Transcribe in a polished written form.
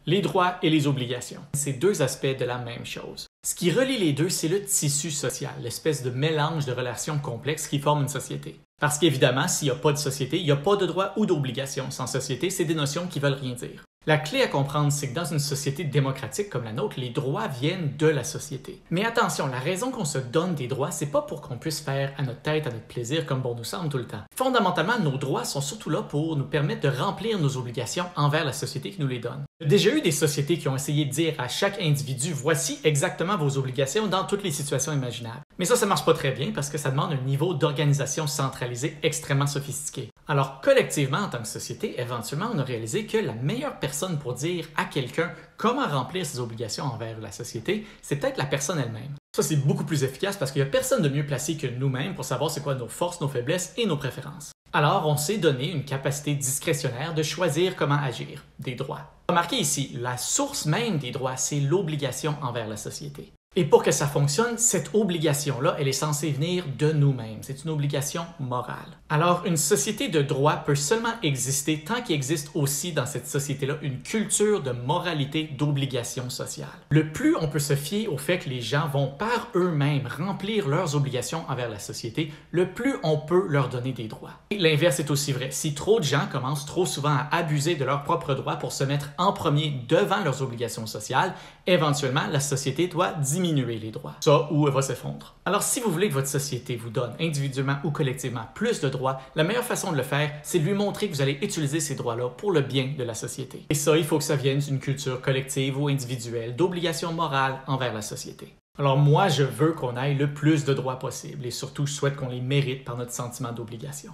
Les droits et les obligations, c'est deux aspects de la même chose. Ce qui relie les deux, c'est le tissu social, l'espèce de mélange de relations complexes qui forment une société. Parce qu'évidemment, s'il n'y a pas de société, il n'y a pas de droits ou d'obligations. Sans société, c'est des notions qui veulent rien dire. La clé à comprendre, c'est que dans une société démocratique comme la nôtre, les droits viennent de la société. Mais attention, la raison qu'on se donne des droits, c'est pas pour qu'on puisse faire à notre tête, à notre plaisir, comme bon nous semble tout le temps. Fondamentalement, nos droits sont surtout là pour nous permettre de remplir nos obligations envers la société qui nous les donne. Il y a déjà eu des sociétés qui ont essayé de dire à chaque individu, voici exactement vos obligations dans toutes les situations imaginables. Mais ça marche pas très bien parce que ça demande un niveau d'organisation centralisé extrêmement sophistiqué. Alors, collectivement, en tant que société, éventuellement, on a réalisé que la meilleure personne pour dire à quelqu'un comment remplir ses obligations envers la société, c'est peut-être la personne elle-même. Ça, c'est beaucoup plus efficace parce qu'il n'y a personne de mieux placé que nous-mêmes pour savoir c'est quoi nos forces, nos faiblesses et nos préférences. Alors, on s'est donné une capacité discrétionnaire de choisir comment agir, des droits. Remarquez ici, la source même des droits, c'est l'obligation envers la société. Et pour que ça fonctionne, cette obligation-là, elle est censée venir de nous-mêmes. C'est une obligation morale. Alors, une société de droit peut seulement exister tant qu'il existe aussi dans cette société-là une culture de moralité, d'obligation sociale. Le plus on peut se fier au fait que les gens vont par eux-mêmes remplir leurs obligations envers la société, le plus on peut leur donner des droits. Et l'inverse est aussi vrai. Si trop de gens commencent trop souvent à abuser de leurs propres droits pour se mettre en premier devant leurs obligations sociales, éventuellement, la société doit diminuer les droits. Ça, ou elle va s'effondrer. Alors, si vous voulez que votre société vous donne, individuellement ou collectivement, plus de droits, la meilleure façon de le faire, c'est de lui montrer que vous allez utiliser ces droits-là pour le bien de la société. Et ça, il faut que ça vienne d'une culture collective ou individuelle, d'obligation morale envers la société. Alors moi, je veux qu'on ait le plus de droits possible et surtout, je souhaite qu'on les mérite par notre sentiment d'obligation.